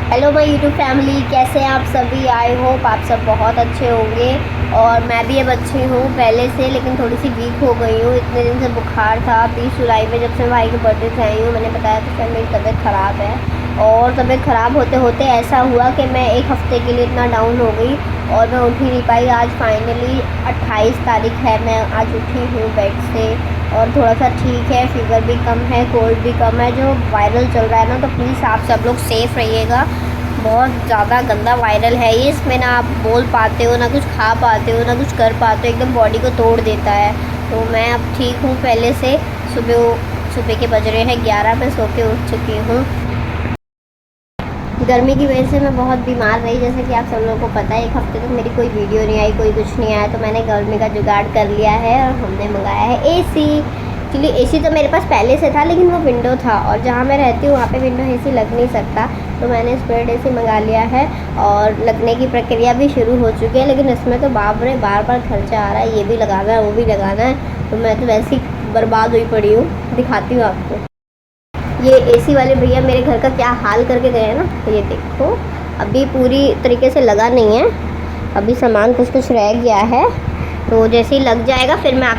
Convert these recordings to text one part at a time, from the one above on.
Hello my YouTube family, कैसे हैं आप सभी। आई होप आप सब बहुत अच्छे होंगे और मैं भी अब अच्छी हूँ पहले से, लेकिन थोड़ी सी वीक हो गई हूँ। इतने दिन से बुखार था। 30 जुलाई में जब से भाई के बर्थडे से आई हूँ, मैंने बताया तो फिर मेरी तबीयत ख़राब है और तबीयत ख़राब होते होते ऐसा हुआ कि मैं एक हफ़्ते के लिए इतना डाउन हो गई और मैं उठ ही नहीं पाई। आज फाइनली 28 तारीख है, मैं आज उठी हूँ बेड से और थोड़ा सा ठीक है, फीवर भी कम है, कोल्ड भी कम है। जो वायरल चल रहा है ना, तो प्लीज़ आप सब लोग सेफ़ रहिएगा। बहुत ज़्यादा गंदा वायरल है ये। इसमें ना आप बोल पाते हो, ना कुछ खा पाते हो, ना कुछ कर पाते हो, एकदम बॉडी को तोड़ देता है। तो मैं अब ठीक हूँ पहले से। सुबह के बज रहे हैं 11, मैं सो के उठ चुकी हूँ। गर्मी की वजह से मैं बहुत बीमार रही, जैसे कि आप सब लोगों को पता है। एक हफ्ते तक मेरी कोई वीडियो नहीं आई, कोई कुछ नहीं आया, तो मैंने गर्मी का जुगाड़ कर लिया है और हमने मंगाया है एसी। एक्चुअली एसी तो मेरे पास पहले से था, लेकिन वो विंडो था और जहाँ मैं रहती हूँ वहाँ पे विंडो एसी लग नहीं सकता, तो मैंने स्प्लिट एसी मंगा लिया है और लगने की प्रक्रिया भी शुरू हो चुकी है। लेकिन इसमें तो बाप रे बार बार खर्चा आ रहा है, ये भी लगाना है वो भी लगाना है, तो मैं तो वैसे ही बर्बाद हुई पड़ी हूँ। दिखाती हूँ आपको। ये एसी वाले भैया मेरे घर का क्या हाल करके गए हैं ना, तो ये देखो अभी पूरी तरीके से लगा नहीं है, अभी सामान कुछ कुछ रह गया है। तो जैसे ही लग जाएगा फिर मैं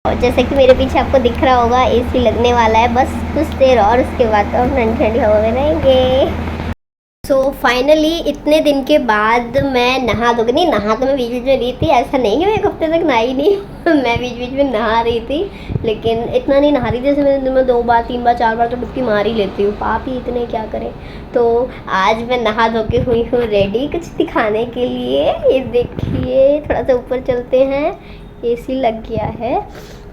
और जैसे कि मेरे पीछे आपको दिख रहा होगा, एसी लगने वाला है। बस कुछ देर और उसके बाद तो हम ठंडी ठंडी हवा में रहेंगे। सो फाइनली इतने दिन के बाद मैं नहा धो नहीं, नहा तो मैं बीच बीच में रही थी, ऐसा नहीं कि मैं एक हफ्ते तक नहाई नहीं मैं बीच बीच में नहा रही थी, लेकिन इतना नहीं नहा रही थी। जैसे मैंने दिन में 2 बार 3 बार 4 बार तो डुबकी मार ही लेती हूँ, पाप ही इतने क्या करें। तो आज मैं नहा धो के हुई हूँ रेडी कुछ दिखाने के लिए। ये देखिए, थोड़ा सा ऊपर चलते हैं, एसी लग गया है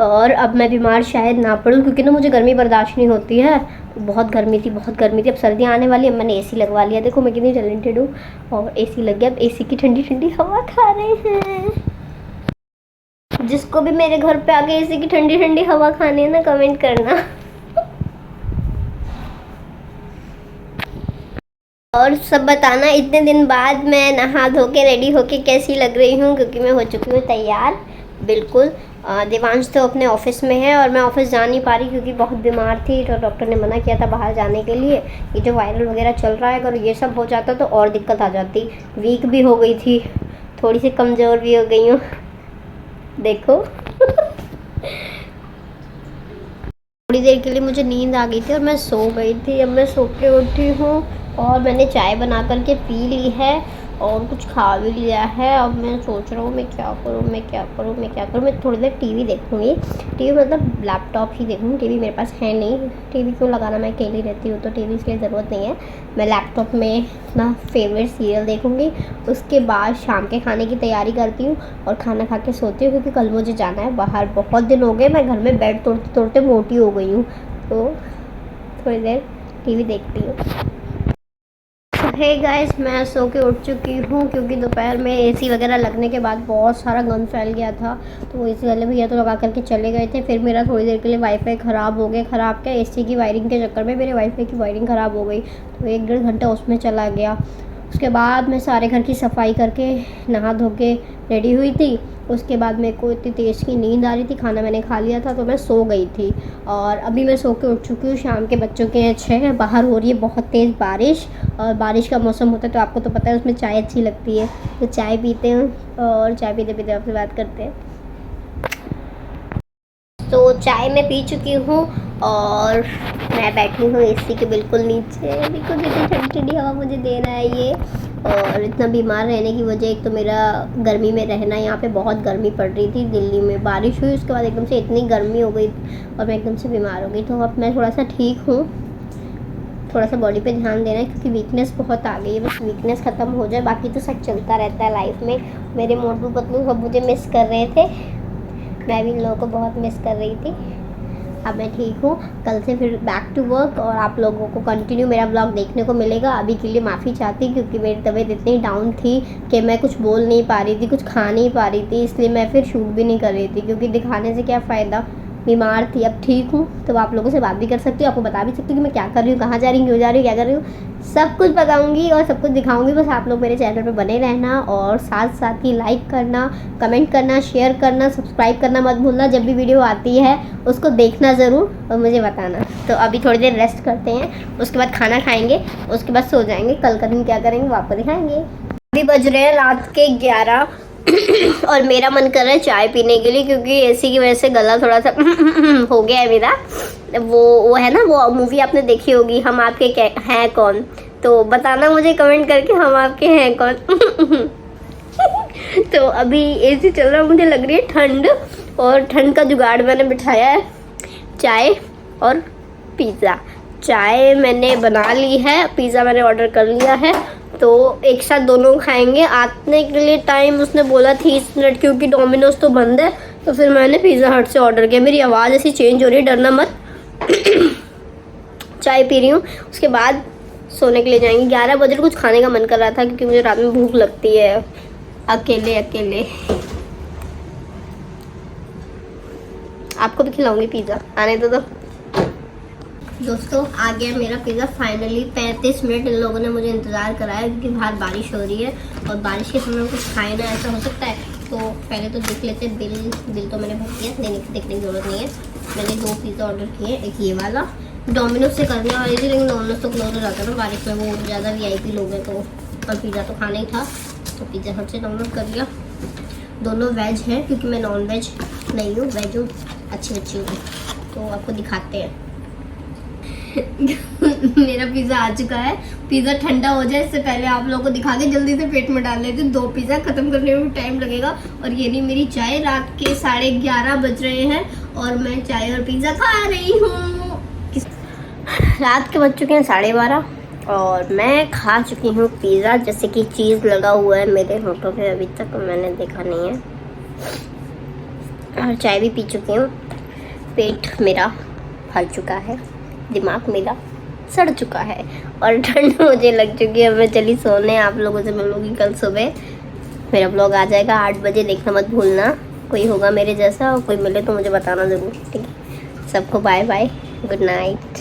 और अब मैं बीमार शायद ना पड़ूँ, क्योंकि ना मुझे गर्मी बर्दाश्त नहीं होती है। बहुत गर्मी थी, बहुत गर्मी थी। अब सर्दियाँ आने वाली है, मैंने एसी लगवा लिया। देखो मैं कितनी टैलेंटेड हूँ, और एसी लग गया। अब एसी की ठंडी ठंडी हवा खा रहे हैं। जिसको भी मेरे घर पे आके एसी की ठंडी ठंडी हवा खानी है ना, कमेंट करना। और सब बताना इतने दिन बाद मैं नहा धो के रेडी होके कैसी लग रही हूँ, क्योंकि मैं हो चुकी हूँ तैयार बिल्कुल। देवांश तो अपने ऑफिस में है और मैं ऑफिस जा नहीं पा रही क्योंकि बहुत बीमार थी, तो डॉक्टर ने मना किया था बाहर जाने के लिए। ये जो वायरल वगैरह चल रहा है, अगर ये सब हो जाता तो और दिक्कत आ जाती। वीक भी हो गई थी, थोड़ी सी कमज़ोर भी हो गई हूँ, देखो। थोड़ी देर के लिए मुझे नींद आ गई थी और मैं सो गई थी। अब मैं सो के उठी हूँ और मैंने चाय बना करके पी ली है और कुछ खा भी लिया है। अब मैं सोच रहा हूँ मैं क्या करूँ, मैं क्या करूँ, मैं क्या करूँ। मैं थोड़ी देर टीवी देखूँगी, टीवी मतलब लैपटॉप ही देखूँगी, टीवी मेरे पास है नहीं। टीवी क्यों लगाना, मैं अकेली रहती हूँ तो टीवी की ज़रूरत नहीं है। मैं लैपटॉप में अपना फेवरेट सीरियल देखूँगी, उसके बाद शाम के खाने की तैयारी करती हूँ और खाना खा के सोती हूँ, क्योंकि कल मुझे जाना है बाहर। बहुत दिन हो गए, मैं घर में बेड तोड़ते तोड़ते मोटी हो गई हूँ, तो थोड़ी देर टीवी देखती हूँ। हे गाइस, मैं सो के उठ चुकी हूँ, क्योंकि दोपहर में एसी वगैरह लगने के बाद बहुत सारा गंद फैल गया था, तो वो एसी वाले भैया तो लगा करके चले गए थे। फिर मेरा थोड़ी देर के लिए वाईफाई ख़राब हो गया। ख़राब क्या, एसी की वायरिंग के चक्कर में मेरे वाईफाई की वायरिंग ख़राब हो गई, तो 1 डेढ़ घंटा उसमें चला गया। उसके बाद मैं सारे घर की सफाई करके नहा धो के रेडी हुई थी। उसके बाद मेरे को इतनी तेज़ की नींद आ रही थी, खाना मैंने खा लिया था, तो मैं सो गई थी। और अभी मैं सो के उठ चुकी हूँ। शाम के बच्चों के 6 बाहर हो रही है बहुत तेज़ बारिश, और बारिश का मौसम होता है तो आपको तो पता है उसमें चाय अच्छी लगती है, तो चाय पीते हैं और चाय पीते पीते आपसे बात करते हैं। तो चाय मैं पी चुकी हूँ और मैं बैठी हूँ एसी के बिल्कुल नीचे। बिल्कुल कितनी ठंडी ठंडी हवा मुझे दे रहा है ये। और इतना बीमार रहने की वजह, एक तो मेरा गर्मी में रहना, यहाँ पे बहुत गर्मी पड़ रही थी। दिल्ली में बारिश हुई, उसके बाद एकदम से इतनी गर्मी हो गई और मैं एकदम से बीमार हो गई। तो अब मैं थोड़ा सा ठीक हूँ। थोड़ा सा बॉडी पे ध्यान देना है, क्योंकि वीकनेस बहुत आ गई है। बस वीकनेस ख़त्म हो जाए, बाकी तो सब चलता रहता है लाइफ में। मेरे मोटू पतलू सब मुझे मिस कर रहे थे, मैं भी इन लोगों को बहुत मिस कर रही थी। अब मैं ठीक हूँ, कल से फिर बैक टू वर्क और आप लोगों को कंटिन्यू मेरा ब्लॉग देखने को मिलेगा। अभी के लिए माफ़ी चाहती, क्योंकि मेरी तबीयत इतनी डाउन थी कि मैं कुछ बोल नहीं पा रही थी, कुछ खा नहीं पा रही थी, इसलिए मैं फिर शूट भी नहीं कर रही थी, क्योंकि दिखाने से क्या फ़ायदा, बीमार थी, अब ठीक हूँ, तो आप लोगों से बात भी कर सकती हूँ, आपको बता भी सकती हूँ कि मैं क्या कर रही हूँ, कहाँ जा रही हूँ, क्यों जा रही हूँ, क्या कर रही हूँ, सब कुछ बताऊँगी और सब कुछ दिखाऊँगी। बस आप लोग मेरे चैनल पे बने रहना और साथ साथ ही लाइक करना, कमेंट करना, शेयर करना, सब्सक्राइब करना मत भूलना। जब भी वीडियो आती है उसको देखना ज़रूर और मुझे बताना। तो अभी थोड़ी देर रेस्ट करते हैं, उसके बाद खाना खाएँगे, उसके बाद सो जाएँगे। कल का दिन क्या करेंगे वो आपको दिखाएँगे। अभी बज रहे हैं रात के 11 और मेरा मन कर रहा है चाय पीने के लिए, क्योंकि एसी की वजह से गला थोड़ा सा हो गया है मेरा। वो है ना, वो मूवी आपने देखी होगी, हम आपके हैं कौन, तो बताना मुझे कमेंट करके हम आपके हैं कौन। तो अभी एसी चल रहा है, मुझे लग रही है ठंड, और ठंड का जुगाड़ मैंने बिठाया है, चाय और पिज़्ज़ा। चाय मैंने बना ली है, पिज़्ज़ा मैंने ऑर्डर कर लिया है, तो एक साथ दोनों खाएंगे। आने के लिए टाइम उसने बोला 30 मिनट, क्योंकि डोमिनोज तो बंद है, तो फिर मैंने पिज़्ज़ा हट से ऑर्डर किया। मेरी आवाज़ ऐसी चेंज हो रही है, डरना मत। चाय पी रही हूँ, उसके बाद सोने के लिए जाएंगे। 11 बजे कुछ खाने का मन कर रहा था, क्योंकि मुझे रात में भूख लगती है अकेले अकेले। आपको भी खिलाऊंगी पिज़्ज़ा, आने दो। दोस्तों आ गया मेरा पिज़्ज़ा फाइनली। 35 मिनट इन लोगों ने मुझे इंतज़ार कराया, क्योंकि बाहर बारिश हो रही है और बारिश के समय में कुछ खाए ना, ऐसा हो सकता है। तो पहले तो देख लेते हैं बिल तो मैंने भर दिया, देखने की ज़रूरत नहीं है। मैंने 2 पिज़्ज़ा ऑर्डर किए, एक ये वाला डोमिनोज से करने वाली थी, लेकिन डोमिनोज तो क्लोज हो जाता है ना बारिश में, वो ज़्यादा VIP लोग हैं, तो और पिज़्ज़ा तो खाना ही था, तो पिज़्ज़ा हट से डाउनलोड कर लिया। दोनों वेज हैं, क्योंकि मैं नॉन वेज नहीं हूँ, वेज हूँ, अच्छी बच्ची हूँ। तो आपको दिखाते हैं। मेरा पिज़्ज़ा आ चुका है। पिज़्ज़ा ठंडा हो जाए इससे पहले आप लोगों को दिखा के जल्दी से पेट में डाल लेते। 2 पिज़्ज़ा ख़त्म करने में टाइम लगेगा। और ये नहीं मेरी चाय, रात के 11:30 बज रहे हैं और मैं चाय और पिज़्ज़ा खा रही हूँ। रात के बज चुके हैं 12:30 और मैं खा चुकी हूँ पिज़्ज़ा। जैसे कि चीज़ लगा हुआ है मेरे होठों पे, अभी तक मैंने देखा नहीं है, और चाय भी पी चुकी हूँ। पेट मेरा भर चुका है, दिमाग मेरा सड़ चुका है और ठंड मुझे लग चुकी है। मैं चली सोने। आप लोगों से मिलूंगी कल सुबह। मेरा ब्लॉग आ जाएगा 8 बजे, देखना मत भूलना। कोई होगा मेरे जैसा और कोई मिले तो मुझे बताना ज़रूर, ठीक है। सबको बाय बाय, गुड नाइट।